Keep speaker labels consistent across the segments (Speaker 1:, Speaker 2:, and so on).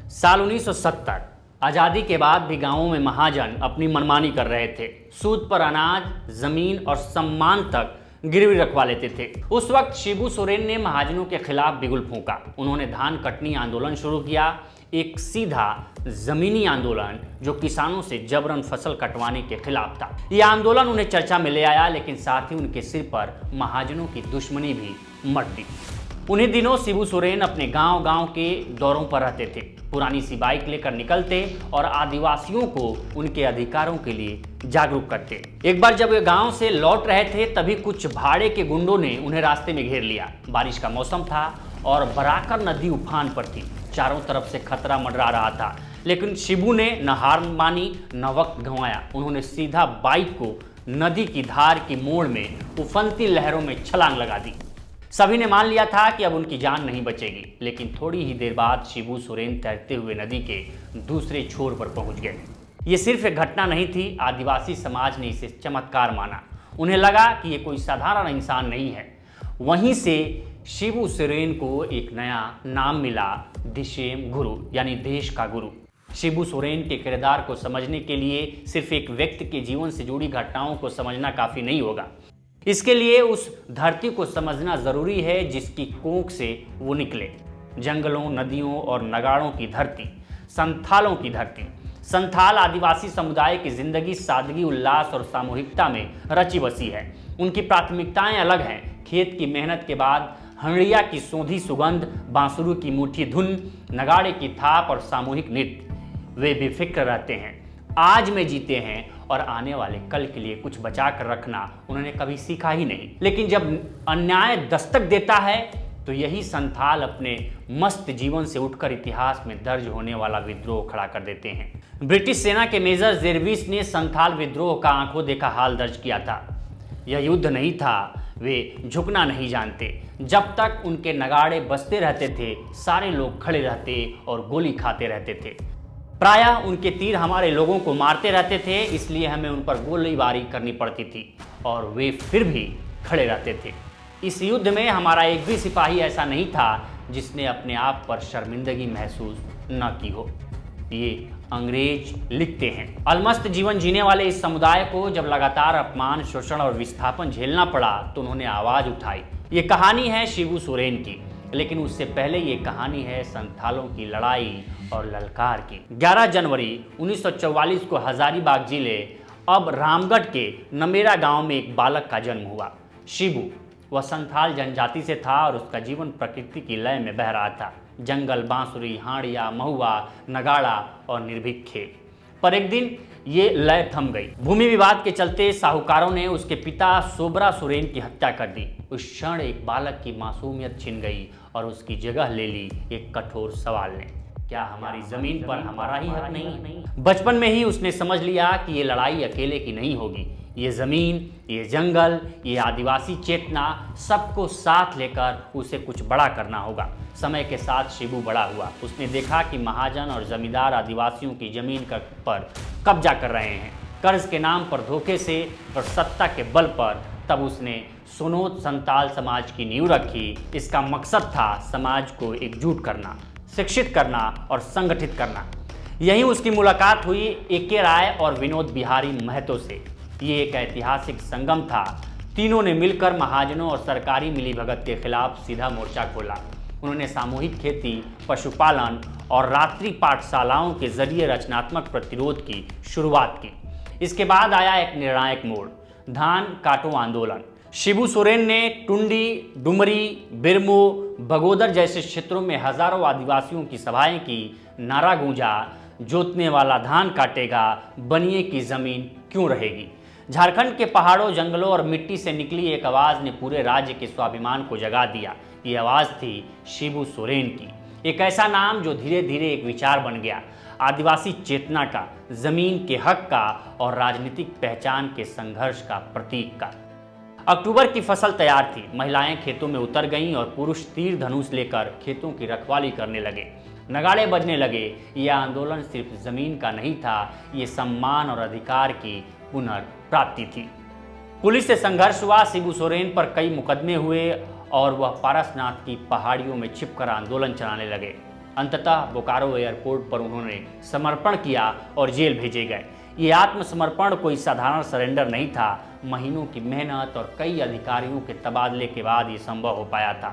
Speaker 1: साल 1970 आज़ादी के बाद भी गांवों में महाजन अपनी मनमानी कर रहे थे। सूद पर अनाज, जमीन और सम्मान तक गिरवी रखवा लेते थे। उस वक्त शिबू सोरेन ने महाजनों के खिलाफ बिगुल फूंका। उन्होंने धान कटनी आंदोलन शुरू किया, एक सीधा जमीनी आंदोलन जो किसानों से जबरन फसल कटवाने के खिलाफ था। यह आंदोलन उन्हें चर्चा में ले आया, लेकिन साथ ही उनके सिर पर महाजनों की दुश्मनी भी मर दी। उन्हीं दिनों शिबू सोरेन अपने गांव-गांव के दौरों पर रहते थे। पुरानी सी बाइक लेकर निकलते और आदिवासियों को उनके अधिकारों के लिए जागरूक करते। एक बार जब वे गांव से लौट रहे थे, तभी कुछ भाड़े के गुंडों ने उन्हें रास्ते में घेर लिया। बारिश का मौसम था और बराकर नदी उफान पर थी। चारों तरफ से खतरा मंडरा रहा था, लेकिन शिबू ने न हार मानी न वक्त गंवाया। उन्होंने सीधा बाइक को नदी की धार की मोड़ में उफनती लहरों में छलांग लगा दी। सभी ने मान लिया था कि अब उनकी जान नहीं बचेगी, लेकिन थोड़ी ही देर बाद शिबू सोरेन तैरते हुए नदी के दूसरे छोर पर पहुंच गए। ये सिर्फ एक घटना नहीं थी, आदिवासी समाज ने इसे चमत्कार माना। उन्हें लगा कि ये कोई साधारण इंसान नहीं है। वहीं से शिबू सोरेन को एक नया नाम मिला, दिशेम गुरु, यानी देश का गुरु। शिबू सोरेन के किरदार को समझने के लिए सिर्फ एक व्यक्ति के जीवन से जुड़ी घटनाओं को समझना काफी नहीं होगा। इसके लिए उस धरती को समझना जरूरी है जिसकी कोख से वो निकले। जंगलों, नदियों और नगाड़ों की धरती, संथालों की धरती। संथाल आदिवासी समुदाय की जिंदगी सादगी, उल्लास और सामूहिकता में रची बसी है। उनकी प्राथमिकताएं अलग हैं। खेत की मेहनत के बाद हंडिया की सोंधी सुगंध, बांसुरी की मीठी धुन, नगाड़े की थाप और सामूहिक नृत्य। वे बेफिक्र रहते हैं, आज में जीते हैं और आने वाले कल के लिए कुछ बचा कर रखना उन्होंने कभी सीखा ही नहीं। लेकिन जब अन्याय दस्तक देता है तो यही संथाल अपने मस्त जीवन से उठकर इतिहास में दर्ज होने वाला विद्रोह खड़ा कर देते हैं। ब्रिटिश सेना के मेजर जेरविस ने संथाल विद्रोह का आंखों देखा हाल दर्ज किया था। यह युद्ध नहीं था, वे झुकना नहीं जानते। जब तक उनके नगाड़े बजते रहते थे, सारे लोग खड़े रहते और गोली खाते रहते थे। प्रायः उनके तीर हमारे लोगों को मारते रहते थे, इसलिए हमें उन पर गोलीबारी करनी पड़ती थी और वे फिर भी खड़े रहते थे। इस युद्ध में हमारा एक भी सिपाही ऐसा नहीं था जिसने अपने आप पर शर्मिंदगी महसूस न की हो। ये अंग्रेज लिखते हैं। अलमस्त जीवन जीने वाले इस समुदाय को जब लगातार अपमान, शोषण और विस्थापन झेलना पड़ा तो उन्होंने आवाज उठाई। ये कहानी है शिबू सोरेन की, लेकिन उससे पहले ये कहानी है संथालों की लड़ाई और ललकार की। 11 जनवरी 1944 को हजारीबाग जिले अब रामगढ़ के नमेरा गांव में एक बालक का जन्म हुआ। शिबू, वह संथाल जनजाति से था और उसका जीवन प्रकृति की लय में बह रहा था। जंगल, बांसुरी, हांडिया, महुआ, नगाड़ा और निर्भीक खेत। पर एक दिन ये लय थम गई। भूमि विवाद के चलते साहूकारों ने उसके पिता सोबरा सोरेन की हत्या कर दी। उस क्षण एक बालक की मासूमियत छिन गई और उसकी जगह ले ली एक कठोर सवाल ने, क्या हमारी जमीन पर हमारा ही हक नहीं? बचपन में ही उसने समझ लिया कि ये लड़ाई अकेले की नहीं होगी। ये जमीन, ये जंगल, ये आदिवासी चेतना, सबको साथ लेकर उसे कुछ बड़ा करना होगा। समय के साथ शिबू बड़ा हुआ। उसने देखा कि महाजन और जमींदार आदिवासियों की जमीन पर कब्जा कर रहे हैं, कर्ज के नाम पर धोखे से और सत्ता के बल पर। तब उसने सोनोत संताल समाज की नींव रखी। इसका मकसद था समाज को एकजुट करना, शिक्षित करना और संगठित करना। यहीं उसकी मुलाकात हुई ए.के. राय और विनोद बिहारी महतो से। ये एक ऐतिहासिक संगम था। तीनों ने मिलकर महाजनों और सरकारी मिलीभगत के खिलाफ सीधा मोर्चा खोला। उन्होंने सामूहिक खेती, पशुपालन और रात्रि पाठशालाओं के जरिए रचनात्मक प्रतिरोध की शुरुआत की। इसके बाद आया एक निर्णायक मोड़, धान काटो आंदोलन। शिबू सोरेन ने टुंडी, डुमरी, बिरमो, बगोदर जैसे क्षेत्रों में हजारों आदिवासियों की सभाएं की। नारा गूंजा, जोतने वाला धान काटेगा, बनिए की जमीन क्यों रहेगी। झारखंड के पहाड़ों, जंगलों और मिट्टी से निकली एक आवाज ने पूरे राज्य के स्वाभिमान को जगा दिया। ये आवाज थी शिबू सोरेन की, एक ऐसा नाम जो धीरे धीरे एक विचार बन गया, आदिवासी चेतना का, जमीन के हक का और राजनीतिक पहचान के संघर्ष का प्रतीक का। अक्टूबर की फसल तैयार थी। महिलाएं खेतों में उतर गईं और पुरुष तीर धनुष लेकर खेतों की रखवाली करने लगे। नगाड़े बजने लगे। यह आंदोलन सिर्फ जमीन का नहीं था, ये सम्मान और अधिकार की पुनर्प्राप्ति थी। पुलिस से संघर्ष हुआ। शिबू सोरेन पर कई मुकदमे हुए और वह पारसनाथ की पहाड़ियों में छिपकर आंदोलन चलाने लगे। अंततः बोकारो एयरपोर्ट पर उन्होंने समर्पण किया और जेल भेजे गए। ये आत्मसमर्पण कोई साधारण सरेंडर नहीं था, महीनों की मेहनत और कई अधिकारियों के तबादले के बाद ये संभव हो पाया था।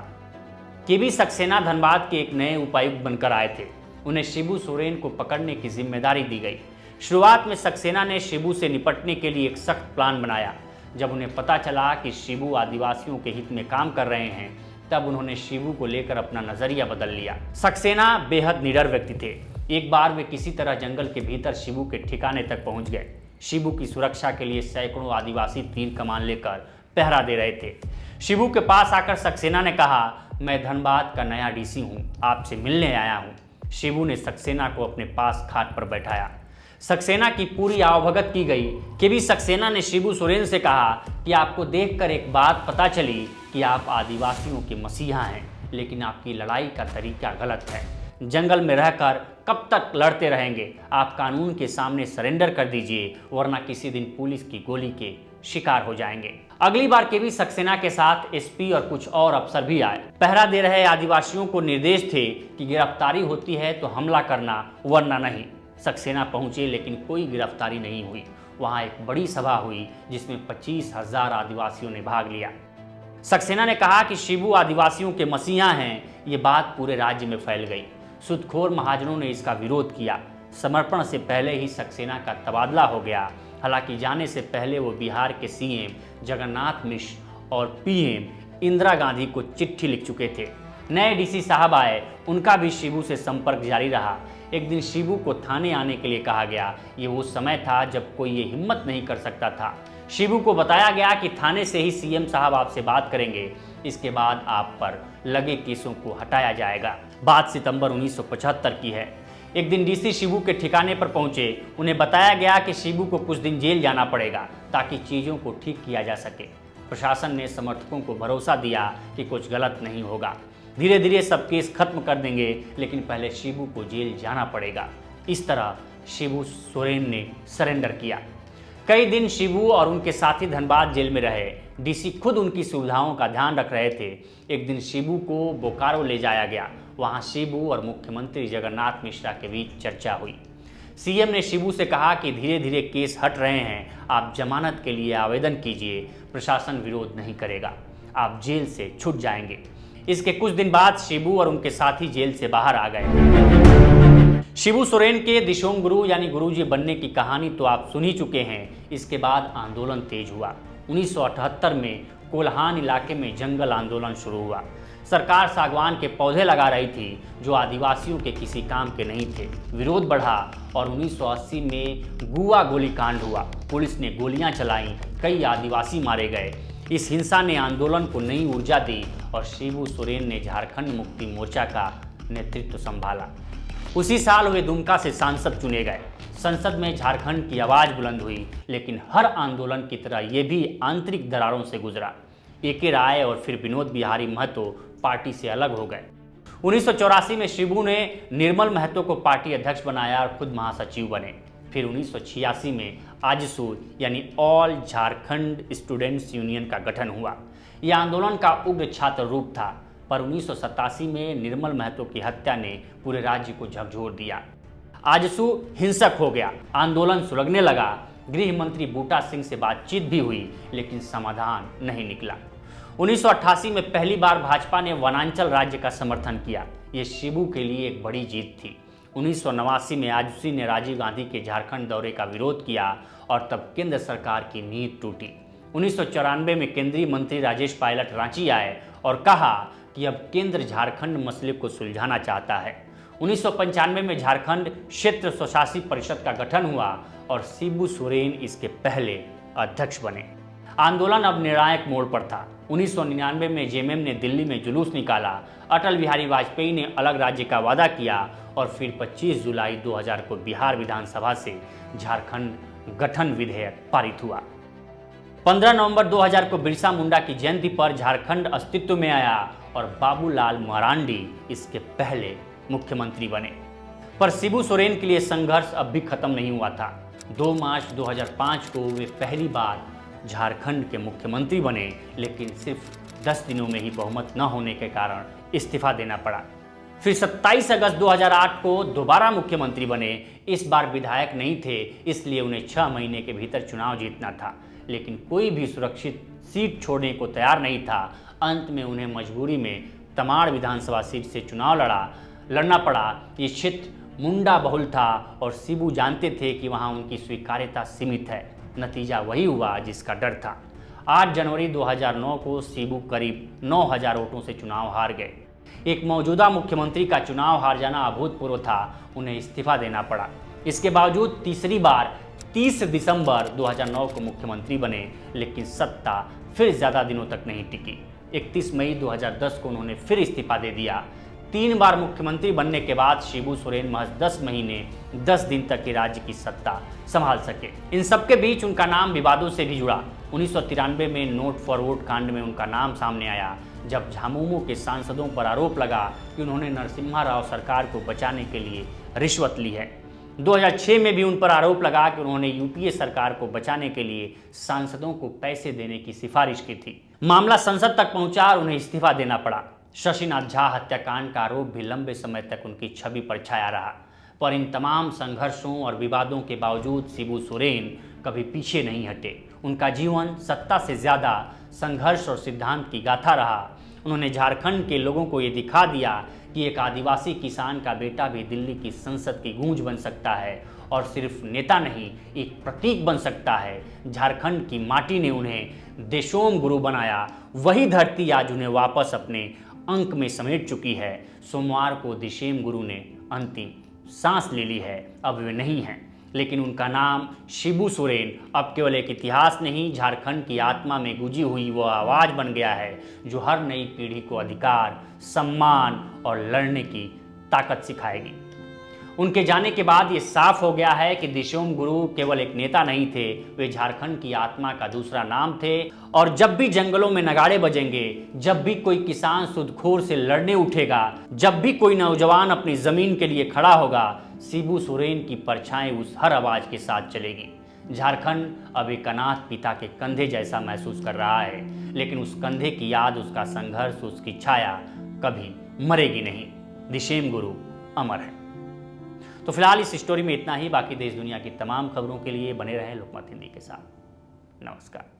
Speaker 1: केबी सक्सेना धनबाद के एक नए उपायुक्त बनकर आए थे। उन्हें शिबू सोरेन को पकड़ने की जिम्मेदारी दी गई। शुरुआत में सक्सेना ने शिबू से निपटने के लिए एक सख्त प्लान बनाया। जब उन्हें पता चला कि शिबू आदिवासियों के हित में काम कर रहे हैं, तब उन्होंने शिबू को लेकर अपना नजरिया बदल लिया। सक्सेना बेहद निडर व्यक्ति थे। एक बार वे किसी तरह जंगल के भीतर शिबू के ठिकाने तक पहुंच गए। शिबू की सुरक्षा के लिए सैकड़ों आदिवासी तीर कमान लेकर पहरा दे रहे थे। शिबू के पास आकर सक्सेना ने कहा, मैं धनबाद का नया डीसी हूं, आपसे मिलने आया हूं। शिबू ने सक्सेना को अपने पास खाट पर बैठाया। सक्सेना की पूरी आवभगत की गई। केबी सक्सेना ने शिबू सोरेन से कहा कि आपको देखकर एक बात पता चली कि आप आदिवासियों के मसीहा हैं, लेकिन आपकी लड़ाई का तरीका गलत है। जंगल में रहकर कब तक लड़ते रहेंगे? आप कानून के सामने सरेंडर कर दीजिए, वरना किसी दिन पुलिस की गोली के शिकार हो जाएंगे। अगली बार केबी सक्सेना के साथ एसपी और कुछ और अफसर भी आए। पहरा दे रहे आदिवासियों को निर्देश थे कि गिरफ्तारी होती है तो हमला करना, वरना नहीं। सक्सेना पहुंचे, लेकिन कोई गिरफ्तारी नहीं हुई। वहां एक बड़ी सभा हुई जिसमें 25,000 आदिवासियों ने भाग लिया। सक्सेना ने कहा कि शिबू आदिवासियों के मसीहा हैं। ये बात पूरे राज्य में फैल गई। सूदखोर महाजनों ने इसका विरोध किया। समर्पण से पहले ही सक्सेना का तबादला हो गया। हालांकि जाने से पहले वो बिहार के सीएम जगन्नाथ मिश्र और पीएम इंदिरा गांधी को चिट्ठी लिख चुके थे। नए डीसी साहब आए, उनका भी शिबू से संपर्क जारी रहा। एक दिन शिबू को थाने आने के लिए कहा गया। ये वो समय था जब कोई ये हिम्मत नहीं कर सकता था। शिबू को बताया गया कि थाने से ही सीएम साहब आपसे बात करेंगे, इसके बाद आप पर लगे केसों को हटाया जाएगा। बात सितंबर 1975 की है। एक दिन डीसी शिबू के ठिकाने पर पहुंचे। उन्हें बताया गया कि शिबू को कुछ दिन जेल जाना पड़ेगा ताकि चीज़ों को ठीक किया जा सके। प्रशासन ने समर्थकों को भरोसा दिया कि कुछ गलत नहीं होगा, धीरे धीरे सब केस खत्म कर देंगे, लेकिन पहले शिबू को जेल जाना पड़ेगा। इस तरह शिबू सोरेन ने सरेंडर किया। कई दिन शिबू और उनके साथी धनबाद जेल में रहे। डीसी खुद उनकी सुविधाओं का ध्यान रख रहे थे। एक दिन शिबू को बोकारो ले जाया गया। वहां शिबू और मुख्यमंत्री जगन्नाथ मिश्रा के बीच चर्चा हुई। सीएम ने शिबू से कहा कि धीरे धीरे केस हट रहे हैं, आप जमानत के लिए आवेदन कीजिए, प्रशासन विरोध नहीं करेगा, आप जेल से छूट जाएंगे। इसके कुछ दिन बाद शिबू और उनके साथी जेल से बाहर आ गए। शिबू सोरेन के दिशोम गुरु यानी गुरुजी बनने की कहानी तो आप सुन ही चुके हैं। इसके बाद आंदोलन तेज हुआ। 1978 में कोल्हान इलाके में जंगल आंदोलन शुरू हुआ। सरकार सागवान के पौधे लगा रही थी जो आदिवासियों के किसी काम के नहीं थे। विरोध बढ़ा और 1980 में गुआ गोलीकांड हुआ। पुलिस ने गोलियां चलाई, कई आदिवासी मारे गए। इस हिंसा ने आंदोलन को नई ऊर्जा दी और शिबू सोरेन ने झारखंड मुक्ति मोर्चा का नेतृत्व संभाला। उसी साल वे दुमका से सांसद चुने गए। संसद में झारखंड की आवाज बुलंद हुई, लेकिन हर आंदोलन की तरह ये भी आंतरिक दरारों से गुजरा। ए.के. राय और फिर विनोद बिहारी महतो पार्टी से अलग हो गए। 1984 में शिबू ने निर्मल महतो को पार्टी अध्यक्ष बनाया और खुद महासचिव बने। फिर 1986 में आजसू यानी ऑल झारखंड स्टूडेंट्स यूनियन का गठन हुआ। यह आंदोलन का उग्र छात्र रूप था, पर 1987 में निर्मल महतो की हत्या ने पूरे राज्य को झकझोर दिया। आजसू हिंसक हो गया, आंदोलन सुलगने लगा। गृह मंत्री बूटा सिंह से बातचीत भी हुई, लेकिन समाधान नहीं निकला। 1988 में पहली बार भाजपा ने वनांचल राज्य का समर्थन किया। ये शिबू के लिए एक बड़ी जीत थी। 1989 में आजसू ने राजीव गांधी के झारखंड दौरे का विरोध किया और तब केंद्र सरकार की नींव टूटी। 1994 में केंद्रीय मंत्री राजेश पायलट रांची आए और कहा कि अब केंद्र झारखंड मसले को सुलझाना चाहता है। 1995 में झारखंड क्षेत्र स्वशासी परिषद का गठन हुआ और शिबू सोरेन इसके पहले अध्यक्ष बने। आंदोलन अब निर्णायक मोड़ पर था। 1999 में जेएमएम ने दिल्ली में जुलूस निकाला। अटल बिहारी वाजपेयी ने अलग राज्य का वादा किया और फिर 25 जुलाई 2000 को बिहार विधानसभा से झारखंड गठन विधेयक पारित हुआ। 15 नवंबर 2000 को बिरसा मुंडा की जयंती पर झारखंड अस्तित्व में आया और बाबूलाल मरांडी इसके पहले मुख्यमंत्री बने। पर शिबू सोरेन के लिए संघर्ष अब भी खत्म नहीं हुआ था। 2 मार्च 2005 को वे पहली बार झारखंड के मुख्यमंत्री बने, लेकिन सिर्फ 10 दिनों में ही बहुमत न होने के कारण इस्तीफा देना पड़ा। फिर 27 अगस्त 2008 को दोबारा मुख्यमंत्री बने। इस बार विधायक नहीं थे, इसलिए उन्हें 6 महीने के भीतर चुनाव जीतना था, लेकिन कोई भी सुरक्षित सीट छोड़ने को तैयार नहीं था। अंत में उन्हें मजबूरी में तमाड़ विधानसभा सीट से चुनाव लड़ना पड़ा। ये क्षेत्र मुंडा बहुल था और शिबू जानते थे कि वहाँ उनकी स्वीकार्यता सीमित है। नतीजा वही हुआ जिसका डर था। 8 जनवरी 2009 को शिबू करीब 9000 वोटों से चुनाव हार गए। एक मौजूदा मुख्यमंत्री का चुनाव हार जाना अभूतपूर्व था, उन्हें इस्तीफा देना पड़ा। इसके बावजूद तीसरी बार 30 दिसंबर 2009 को मुख्यमंत्री बने, लेकिन सत्ता फिर ज़्यादा दिनों तक नहीं टिकी। 31 मई 2010 को उन्होंने फिर इस्तीफा दे दिया। 3 बार मुख्यमंत्री बनने के बाद शिबू सोरेन महज 10 महीने 10 दिन तक ही राज्य की सत्ता संभाल सके। इन सबके बीच उनका नाम विवादों से भी जुड़ा। 1993 में नोट फॉर वोट कांड में उनका नाम सामने आया, जब झामुमो के सांसदों पर आरोप लगा कि उन्होंने नरसिम्हा राव सरकार को बचाने के लिए रिश्वत ली है। 2006 में भी उन पर आरोप लगा कि उन्होंने यूपीए सरकार को बचाने के लिए सांसदों को पैसे देने की सिफारिश की थी। मामला संसद तक पहुंचा और उन्हें इस्तीफा देना पड़ा। शशिनाथ झा हत्याकांड का आरोप भी लंबे समय तक उनकी छवि पर छाया रहा, पर इन तमाम संघर्षों और विवादों के बावजूद शिबू सोरेन कभी पीछे नहीं हटे। उनका जीवन सत्ता से ज़्यादा संघर्ष और सिद्धांत की गाथा रहा। उन्होंने झारखंड के लोगों को ये दिखा दिया कि एक आदिवासी किसान का बेटा भी दिल्ली की संसद की गूंज बन सकता है और सिर्फ नेता नहीं, एक प्रतीक बन सकता है। झारखंड की माटी ने उन्हें देशोम गुरु बनाया, वही धरती आज उन्हें वापस अपने अंक में समेट चुकी है। सोमवार को दिशेम गुरु ने अंतिम सांस ले ली है, अब वे नहीं हैं, लेकिन उनका नाम शिबू सोरेन अब केवल एक इतिहास नहीं, झारखंड की आत्मा में गुंजी हुई वो आवाज़ बन गया है जो हर नई पीढ़ी को अधिकार, सम्मान और लड़ने की ताकत सिखाएगी। उनके जाने के बाद ये साफ हो गया है कि दिशोम गुरु केवल एक नेता नहीं थे, वे झारखंड की आत्मा का दूसरा नाम थे। और जब भी जंगलों में नगाड़े बजेंगे, जब भी कोई किसान सूदखोर से लड़ने उठेगा, जब भी कोई नौजवान अपनी जमीन के लिए खड़ा होगा, शिबू सोरेन की परछाई उस हर आवाज के साथ चलेगी। झारखंड अब एक अनाथ पिता के कंधे जैसा महसूस कर रहा है, लेकिन उस कंधे की याद, उसका संघर्ष, उसकी छाया कभी मरेगी नहीं। दिशेम गुरु अमर है। तो फिलहाल इस स्टोरी में इतना ही। बाकी देश दुनिया की तमाम खबरों के लिए बने रहें लोकमत हिंदी के साथ। नमस्कार।